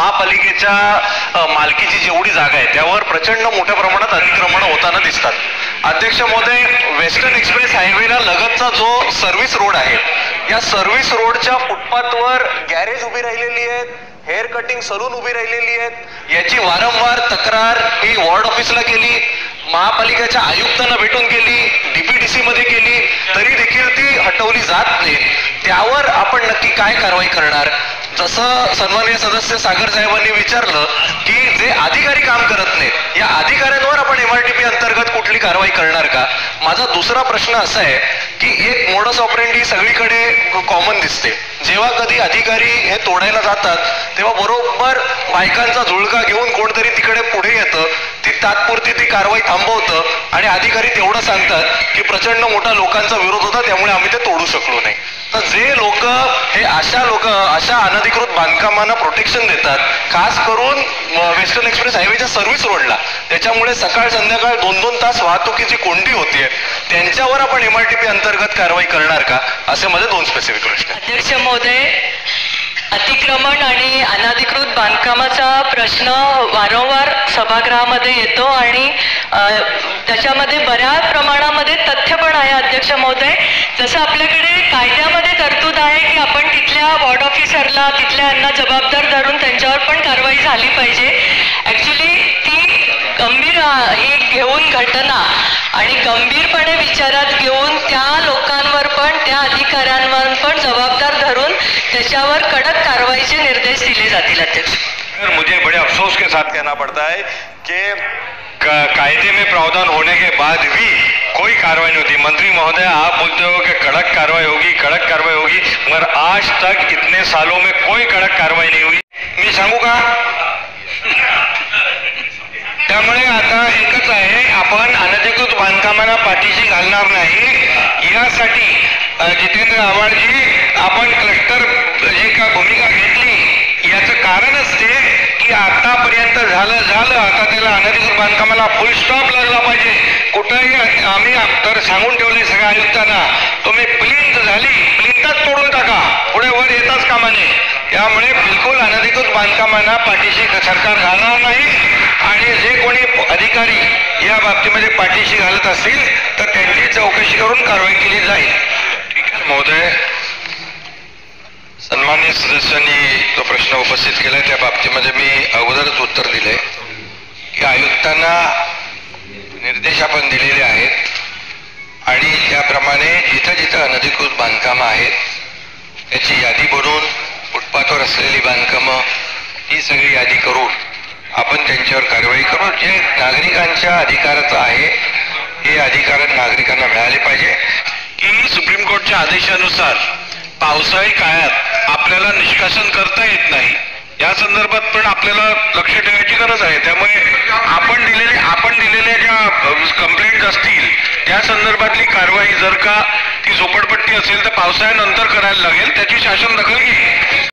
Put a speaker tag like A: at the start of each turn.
A: महापालिकेच्या मालकीची जेवढी जागा आहे त्यावर प्रचंड मोठ्या प्रमाणात अतिक्रमण होताना दिसतात. अध्यक्ष महोदय, वेस्टर्न एक्सप्रेस हायवेला लगतचा जो सर्व्हिस रोड आहे, या सर्व्हिस रोडच्या फुटपाथवर गॅरेज उभी राहिलेली आहेत, हेअर कटिंग सलून उभी राहिलेली आहेत. याची वारंवार तक्रार ही वॉर्ड ऑफिसला केली, महापालिकेच्या आयुक्तांना भेटून केली, डीपीडीसी मध्ये केली, तरी देखील ती हटवली जात नाही. त्यावर आपण नक्की काय कारवाई करणार? जसं सन्माननीय सदस्य सागर साहेबांनी विचारलं की जे अधिकारी काम करत नाहीत या अधिकाऱ्यांवर आपण एमआरटीपी अंतर्गत कुठली कारवाई करणार का? माझा दुसरा प्रश्न असा आहे की एक मोडस ऑपरेंडी सगळीकडे कॉमन दिसते. जेव्हा कधी अधिकारी हे तोडायला जातात तेव्हा बरोबर बायकांचा झुळका घेऊन कोणतरी तिकडे पुढे येतं, ती तात्पुरती ती कारवाई थांबवतं आणि अधिकारी तेवढं सांगतात की प्रचंड मोठा लोकांचा विरोध होता त्यामुळे आम्ही ते तोडू शकलो नाही. तर जे लोक हे अशा अनधिकृत बांधकामांना प्रोटेक्शन देतात, खास करून वेस्टर्न एक्सप्रेस हायवेच्या सर्व्हिस रोडला, त्याच्यामुळे सकाळ संध्याकाळ 2-2 तास वाहतुकीची कोंडी होतीये, त्यांच्यावर आपण एमआरटीपी अंतर्गत कारवाई करणार का? असे माझे 2 स्पेसिफिक प्रश्न.
B: अध्यक्ष महोदय, अतिक्रमण आणि अनधिकृत बांधकामाचा प्रश्न वारंवार सभागृहामध्ये येतो आणि त्याच्यामध्ये बऱ्याच प्रमाणामध्ये तथ्य पण आहे. अध्यक्ष महोदय, जसं आपल्याकडे कायद्यामध्ये तरतूद आहे की आपण तिथल्या वॉर्ड ऑफिसरला तिथल्यांना जबाबदार धरून त्यांच्यावर पण कारवाई झाली पाहिजे. ॲक्च्युली ती गंभीर ही घेऊन घटना आणि गंभीरपणे विचारात घेऊन त्या लोकांवर पण त्या अधिकाऱ्यांवर पण जबाबदार धरून त्याच्यावर कडक कारवाईचे निर्देश दिले जातील. अध्यक्ष,
A: मुझे बड़े अफसोस के साथ कहना पड़ता है कि कायदे में प्रावधान होने के बाद भी कोई कार्रवाई नहीं होती. मंत्री महोदय, आप बोलते हो कि कड़क कार्रवाई होगी, मगर आज तक इतने सालों में कोई कड़क कार्रवाई नहीं हुई. मी सांगू का? त्यामुळे आता एकच आहे, आपण अनधिकृत बांधकामांना पाठीशी घालणार नाही यासाठी जितेंद्र आव्हाडजी आपण क्लस्टर जी का भूमिका घेतली याचं कारणच ते की आतापर्यंत झालं आता त्याला अनधिकृत बांधकामाला फुल स्टॉप लागला पाहिजे. कुठेही आम्ही तर सांगून ठेवले सगळ्या आयुक्तांना, तुम्ही प्लिंथच तोडून टाका, पुढे वर येताच कामा नये. त्यामुळे बिलकुल अनधिकृत बांधकामांना पाठीशी सरकार घालणार नाही आणि जे कोणी अधिकारी या बाबतीमध्ये पाठीशी घालत असतील तर त्यांची चौकशी करून कारवाई केली जाईल. महोदय, सन्माननीय सदस्यांनी जो प्रश्न उपस्थित केला त्या बाबतीमध्ये मी अगोदरच उत्तर दिले की आयुक्तांना निर्देश आपण दिलेले आहेत आणि त्याप्रमाणे जिथं जिथं अनधिकृत बांधकामं आहेत त्याची यादी बनवून फुटपाथवर असलेली बांधकामं ही सगळी यादी करून आपण त्यांच्यावर कारवाई करू. जे नागरिकांच्या अधिकाराचं आहे हे अधिकार नागरिकांना मिळाले पाहिजे. की सुप्रीम कोर्टच्या आदेशानुसार पावसाळी काळात आपल्याला निष्कासन करता येत नाही, या संदर्भात पण आपल्याला लक्ष ठेवायची गरज आहे. त्यामुळे आपण दिलेल्या ज्या कंप्लेंट असतील त्या संदर्भातली कारवाई जर का ती झोपडपट्टी असेल तर पावसाळ्यानंतर करायला लागेल, त्याची शासन दखल घेईल.